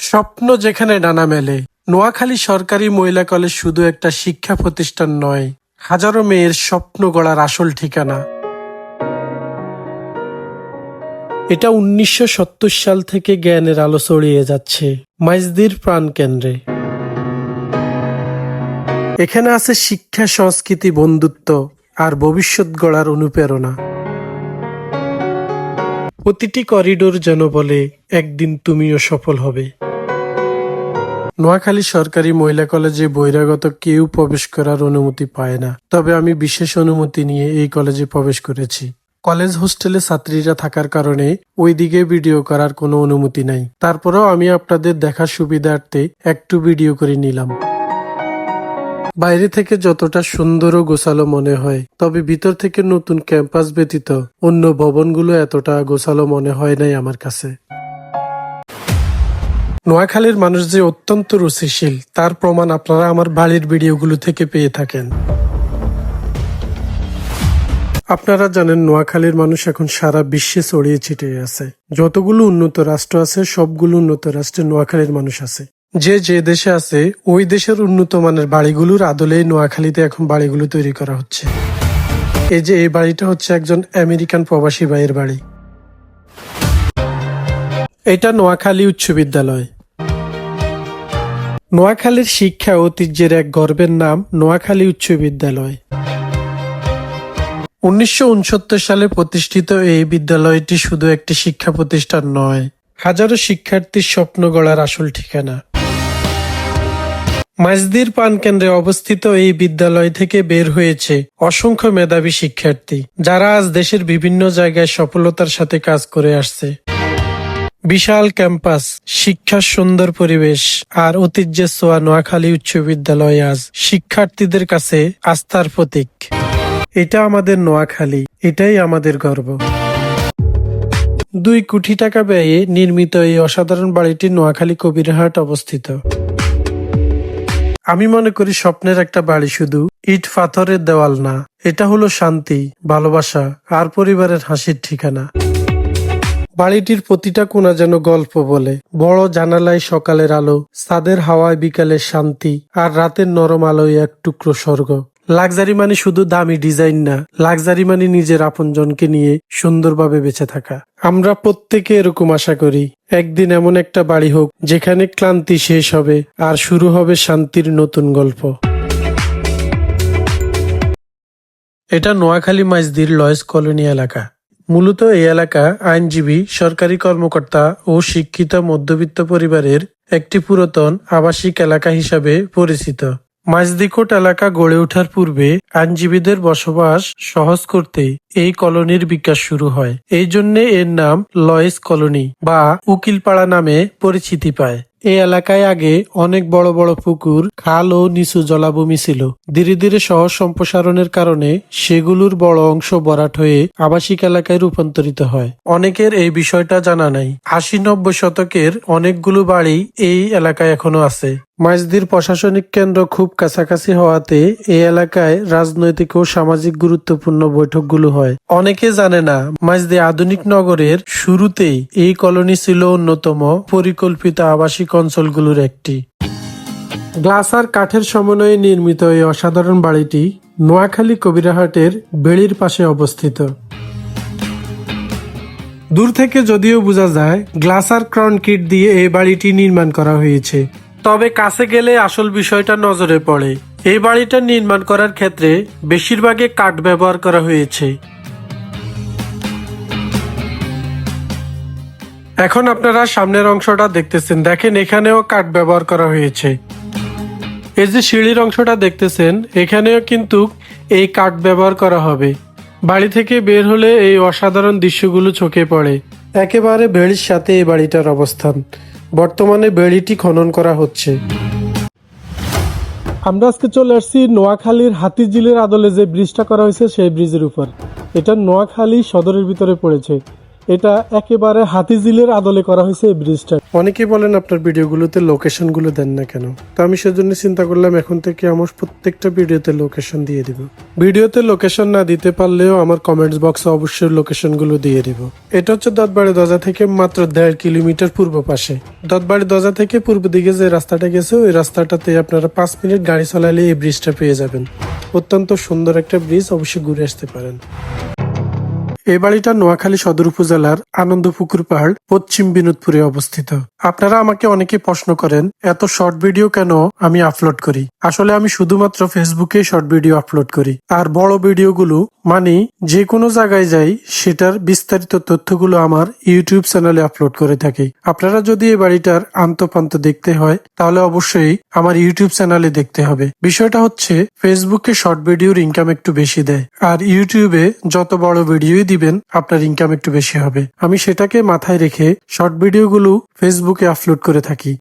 স্বপ্ন যেখানে ডানা মেলে। নোয়াখালী সরকারি মহিলা কলেজ শুধু একটা শিক্ষা প্রতিষ্ঠান নয়, হাজারো মেয়ের স্বপ্ন গড়ার আসল ঠিকানা। এটা 1970 সাল থেকে জ্ঞানের আলো ছড়িয়ে যাচ্ছে মাইজদির প্রাণকেন্দ্রে। এখানে আছে শিক্ষা, সংস্কৃতি, বন্ধুত্ব আর ভবিষ্যৎ গড়ার অনুপ্রেরণা। প্রতিটি করিডোর যেন বলে, একদিন তুমিও সফল হবে। নোয়াখালী সরকারি মহিলা কলেজে বহিরাগত কেউ প্রবেশ করার অনুমতি পায় না, তবে আমি বিশেষ অনুমতি নিয়ে এই কলেজে প্রবেশ করেছি। কলেজ হোস্টেলে ছাত্রীরা থাকার কারণে ওইদিকে ভিডিও করার কোনো অনুমতি নাই। তারপরেও আমি আপনাদের দেখার সুবিধার্থে একটু ভিডিও করে নিলাম। বাইরে থেকে যতটা সুন্দর ও গোছালো মনে হয়, তবে ভিতর থেকে নতুন ক্যাম্পাস ব্যতীত অন্য ভবনগুলো এতটা গোছালো মনে হয় নাই আমার কাছে। নোয়াখালীর মানুষ যে অত্যন্ত রুচিশীল তার প্রমাণ আপনারা আমার বাড়ির ভিডিওগুলো থেকে পেয়ে থাকেন। আপনারা জানেন নোয়াখালীর মানুষ এখন সারা বিশ্বে ছড়িয়ে ছিটিয়ে আছে। যতগুলো উন্নত রাষ্ট্র আছে সবগুলো উন্নত রাষ্ট্রে নোয়াখালীর মানুষ আছে। যে দেশে আছে ওই দেশের উন্নত মানের বাড়িগুলোর আদলেই নোয়াখালীতে এখন বাড়িগুলো তৈরি করা হচ্ছে। এই বাড়িটা হচ্ছে একজন আমেরিকান প্রবাসী ভাইয়ের বাড়ি। এটা নোয়াখালী উচ্চ বিদ্যালয়। নোয়াখালীর শিক্ষা ঐতিহ্যের এক গর্বের নাম নোয়াখালী উচ্চ বিদ্যালয়। 1969 সালে প্রতিষ্ঠিত এই বিদ্যালয়টি শুধু একটি শিক্ষা প্রতিষ্ঠান নয়, হাজারো শিক্ষার্থীর স্বপ্ন গড়ার আসল ঠিকানা। মাইজদির প্রাণকেন্দ্রে অবস্থিত এই বিদ্যালয় থেকে বের হয়েছে অসংখ্য মেধাবী শিক্ষার্থী, যারা আজ দেশের বিভিন্ন জায়গায় সফলতার সাথে কাজ করে আসছে। বিশাল ক্যাম্পাস, শিক্ষার সুন্দর পরিবেশ আর ঐতিহ্যের ছোঁয়া নোয়াখালী উচ্চ বিদ্যালয় আজ শিক্ষার্থীদের কাছে আস্থার প্রতীক। এটা আমাদের নোয়াখালী, এটাই আমাদের গর্ব। 2 কোটি টাকা ব্যয়ে নির্মিত এই অসাধারণ বাড়িটি নোয়াখালী কবিরহাট অবস্থিত। আমি মনে করি স্বপ্নের একটা বাড়ি শুধু ইট পাথরের দেওয়াল না, এটা হলো শান্তি, ভালোবাসা আর পরিবারের হাসির ঠিকানা। বাড়িটির প্রতিটা কোণা যেন গল্প বলে। বড় জানালায় সকালের আলো, ছাদের হাওয়ায় বিকালের শান্তি, আর রাতের নরম আলোয় এক টুকরো স্বর্গ। লাক্সারি মানে শুধু দামি ডিজাইন না, লাক্সারি মানে নিজের আপনজনকে নিয়ে সুন্দরভাবে বেঁচে থাকা। আমরা প্রত্যেকে এরকম আশা করি একদিন এমন একটা বাড়ি হোক যেখানে ক্লান্তি শেষ হবে আর শুরু হবে শান্তির নতুন গল্প। এটা নোয়াখালী মাইজদির লয়েস কলোনি এলাকা। মূলত এই এলাকা আইনজীবী, সরকারি কর্মকর্তা ও শিক্ষিত মধ্যবিত্ত পরিবারের একটি পুরাতন আবাসিক এলাকা হিসাবে পরিচিত। মাইজদিকোট এলাকা গড়ে ওঠার পূর্বে আইনজীবীদের বসবাস সহজ করতে এই কলোনির বিকাশ শুরু হয়। এই জন্য এর নাম লয়েস কলোনি বা উকিলপাড়া নামে পরিচিতি পায়। এই এলাকায় আগে অনেক বড় বড় পুকুর, খাল ও নিচু জলাভূমি ছিল। ধীরে ধীরে শহর সম্প্রসারণের কারণে সেগুলোর বড় অংশ ভরাট হয়ে আবাসিক এলাকায় রূপান্তরিত হয়। অনেকের এই বিষয়টা জানা নাই, 80-90 শতকের অনেকগুলো বাড়ি এই এলাকায় এখনো আছে। মাইজদির প্রশাসনিক কেন্দ্র খুব কাছাকাছি হওয়াতে এই এলাকায় রাজনৈতিক ও সামাজিক গুরুত্বপূর্ণ বৈঠকগুলো হয়। অনেকে জানে না, মাইজদি আধুনিক নগরের শুরুতেই এই কলোনি ছিল অন্যতম পরিকল্পিত আবাসিক অঞ্চলগুলোর একটি। গ্লাস আর কাঠের সমন্বয়ে নির্মিত এই অসাধারণ বাড়িটি নোয়াখালী কবিরহাটের বেড়ির পাশে অবস্থিত। দূর থেকে যদিও বোঝা যায় গ্লাস আর কনক্রিট দিয়ে এই বাড়িটি নির্মাণ করা হয়েছে, তবে কাছে গেলে আসল বিষয়টা নজরে পড়ে। এই বাড়িটা নির্মাণ করার ক্ষেত্রে বেশিরভাগে কাঠ ব্যবহার করা হয়েছে। এখন আপনারা সামনের অংশটা দেখতেছেন, দেখেন এখানেও কাঠ ব্যবহার করা হয়েছে। এই যে সিঁড়ির অংশটা দেখতেছেন, এখানেও কিন্তু এই কাঠ ব্যবহার করা হবে। বাড়ি থেকে বের হলে এই অসাধারণ দৃশ্যগুলো চোখে পড়ে। একেবারে বেড়ির সাথে এই বাড়িটার অবস্থান। বর্তমানে বেড়িটি খনন করা হচ্ছে। আমরা আজকে চলে আসছি নোয়াখালীর হাতিঝিলের আদলে যে ব্রিজটা করা হয়েছে সেই ব্রিজের উপর। এটা নোয়াখালী সদরের ভিতরে পড়েছে। এটা একেবারে হাতিঝিলের আদলে করা হয়েছে এই ব্রিজটা। অনেকেই বলেন আপনার ভিডিওগুলোতে লোকেশন গুলো দেন না কেন, তো আমি সেজন্য চিন্তা করলাম এখন থেকে আমার প্রত্যেকটা ভিডিওতে লোকেশন দিয়ে দিব। ভিডিওতে লোকেশন না দিতে পারলেও আমার কমেন্টস বক্সে অবশ্যই লোকেশন গুলো দিয়ে দিব। এটা হচ্ছে দত্তবাড়ি দজা থেকে মাত্র 1.5 কিলোমিটার পূর্ব পাশে। দত্তবাড়ি দজা থেকে পূর্ব দিকে যে রাস্তাটা গেছে ওই রাস্তাটাতে আপনারা 5 মিনিট গাড়ি চালালে এই ব্রিজটা পেয়ে যাবেন। অত্যন্ত সুন্দর একটা ব্রিজ, অবশ্যই ঘুরে আসতে পারেন। এই বাড়িটা নোয়াখালী সদর উপজেলার আনন্দপুকুর পাহাড় পশ্চিম বিনোদপুরে অবস্থিত। আপনারা আমাকে অনেকে প্রশ্ন করেন এত শর্ট ভিডিও কেন আমি আপলোড করি। আসলে আমি শুধুমাত্র ফেসবুকে শর্ট ভিডিও আপলোড করি, আর বড় ভিডিওগুলো মানে যে কোনো জায়গায় যাই সেটার বিস্তারিত তথ্যগুলো আমার ইউটিউব চ্যানেলে আপলোড করে থাকি। আপনারা যদি এই বাড়িটার আন্তঃপান্ত দেখতে হয় তাহলে অবশ্যই আমার ইউটিউব চ্যানেলে দেখতে হবে। বিষয়টা হচ্ছে ফেসবুকে শর্ট ভিডিওর ইনকাম একটু বেশি দেয়, আর ইউটিউবে যত বড় ভিডিওই দিবেন আপনার ইনকাম একটু বেশি হবে। আমি সেটাকে মাথায় রেখে শর্ট ভিডিওগুলো ফেসবুকে আপলোড করে থাকি।